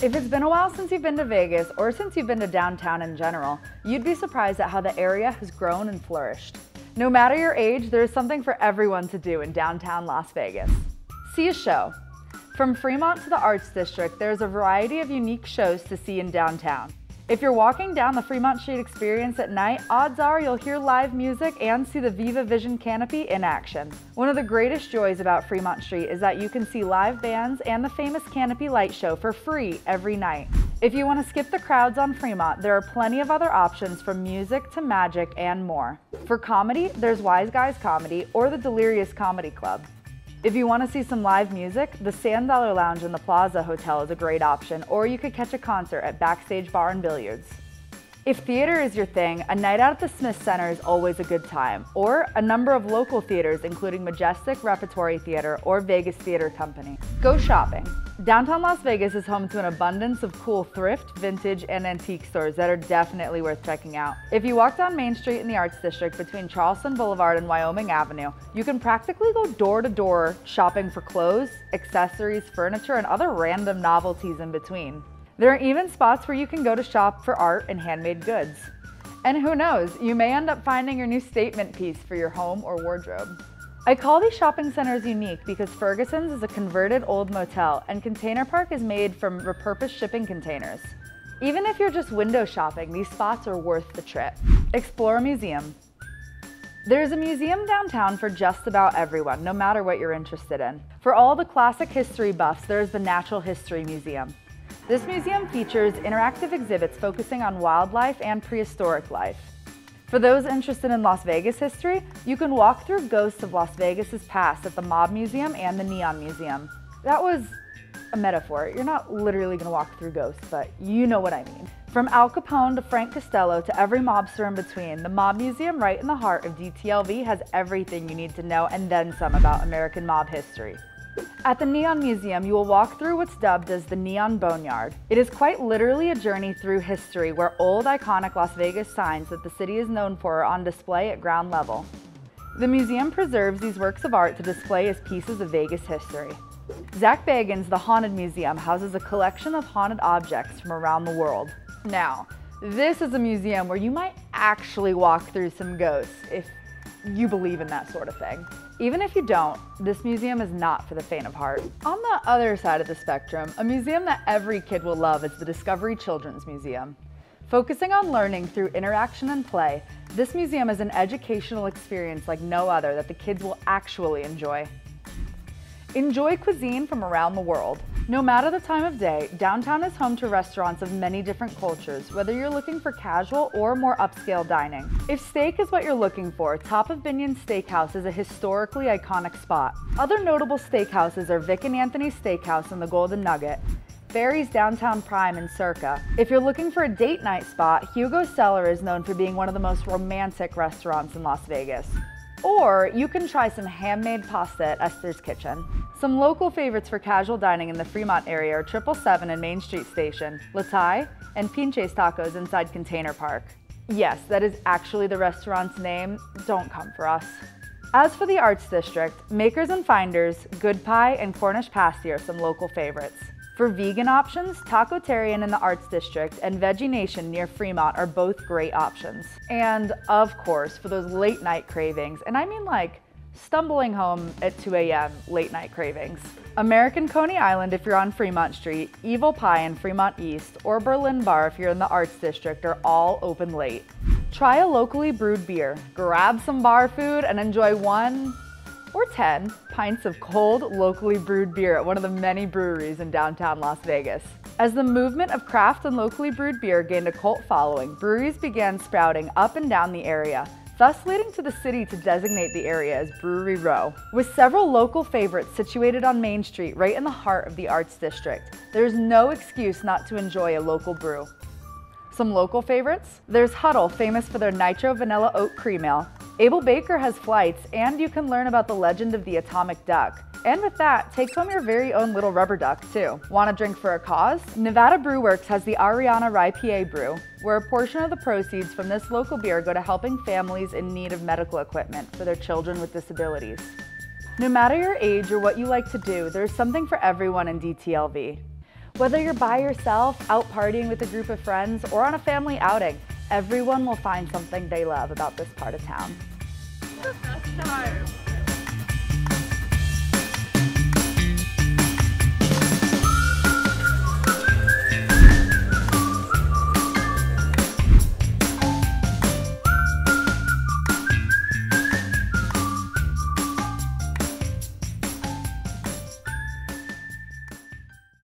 If it's been a while since you've been to Vegas, or since you've been to downtown in general, you'd be surprised at how the area has grown and flourished. No matter your age, there is something for everyone to do in downtown Las Vegas. See a show. From Fremont to the Arts District, there's a variety of unique shows to see in downtown. If you're walking down the Fremont Street Experience at night, odds are you'll hear live music and see the Viva Vision Canopy in action. One of the greatest joys about Fremont Street is that you can see live bands and the famous Canopy light show for free every night. If you want to skip the crowds on Fremont, there are plenty of other options from music to magic and more. For comedy, there's Wiseguys Comedy or the Delirious Comedy Club. If you want to see some live music, the $10 Lounge in the Plaza Hotel is a great option, or you could catch a concert at Backstage Bar and Billiards. If theater is your thing, a night out at the Smith Center is always a good time, or a number of local theaters including Majestic, Repertory Theater, or Vegas Theater Company. Go shopping. Downtown Las Vegas is home to an abundance of cool thrift, vintage, and antique stores that are definitely worth checking out. If you walk down Main Street in the Arts District between Charleston Boulevard and Wyoming Avenue, you can practically go door to door shopping for clothes, accessories, furniture, and other random novelties in between. There are even spots where you can go to shop for art and handmade goods. And who knows, you may end up finding your new statement piece for your home or wardrobe. I call these shopping centers unique because Fergusons is a converted old motel and Container Park is made from repurposed shipping containers. Even if you're just window shopping, these spots are worth the trip. Explore a museum. There's a museum downtown for just about everyone, no matter what you're interested in. For all the classic history buffs, there's the Natural History Museum. This museum features interactive exhibits focusing on wildlife and prehistoric life. For those interested in Las Vegas history, you can walk through ghosts of Las Vegas's past at the Mob Museum and the Neon Museum. That was a metaphor. You're not literally gonna walk through ghosts, but you know what I mean. From Al Capone to Frank Costello to every mobster in between, the Mob Museum right in the heart of DTLV has everything you need to know and then some about American mob history. At the Neon Museum, you will walk through what's dubbed as the Neon Boneyard. It is quite literally a journey through history where old iconic Las Vegas signs that the city is known for are on display at ground level. The museum preserves these works of art to display as pieces of Vegas history. Zach Bagans' The Haunted Museum houses a collection of haunted objects from around the world. Now, this is a museum where you might actually walk through some ghosts if you believe in that sort of thing. Even if you don't, this museum is not for the faint of heart. On the other side of the spectrum, a museum that every kid will love is the Discovery Children's Museum. Focusing on learning through interaction and play, this museum is an educational experience like no other that the kids will actually enjoy. Enjoy cuisine from around the world. No matter the time of day, downtown is home to restaurants of many different cultures, whether you're looking for casual or more upscale dining. If steak is what you're looking for, top of Binion Steakhouse is a historically iconic spot. Other notable steakhouses are Vic and Anthony's Steakhouse and the Golden Nugget, Barry's Downtown Prime and Circa. If you're looking for a date night spot, Hugo's Cellar is known for being one of the most romantic restaurants in Las Vegas. Or you can try some handmade pasta at Esther's Kitchen. Some local favorites for casual dining in the Fremont area are 777 and Main Street Station, La Thai, and Pinche's Tacos inside Container Park. Yes, that is actually the restaurant's name. Don't come for us. As for the Arts District, Makers and Finders, Good Pie, and Cornish Pasty are some local favorites. For vegan options, Tacotarian in the Arts District and Veggie Nation near Fremont are both great options. And of course, for those late night cravings, and I mean like stumbling home at 2 a.m. late night cravings. American Coney Island if you're on Fremont Street, Evil Pie in Fremont East, or Berlin Bar if you're in the Arts District are all open late. Try a locally brewed beer, grab some bar food, and enjoy 1 or 10 pints of cold, locally brewed beer at one of the many breweries in downtown Las Vegas. As the movement of craft and locally brewed beer gained a cult following, breweries began sprouting up and down the area, thus leading to the city to designate the area as Brewery Row. With several local favorites situated on Main Street right in the heart of the Arts District, there's no excuse not to enjoy a local brew. Some local favorites? There's Huddle, famous for their Nitro Vanilla Oat Cream Ale. Abel Baker has flights, and you can learn about the legend of the atomic duck. And with that, take home your very own little rubber duck, too. Want a drink for a cause? Nevada Brew Works has the Ariana Rye PA Brew, where a portion of the proceeds from this local beer go to helping families in need of medical equipment for their children with disabilities. No matter your age or what you like to do, there's something for everyone in DTLV. Whether you're by yourself, out partying with a group of friends, or on a family outing, everyone will find something they love about this part of town. The best time.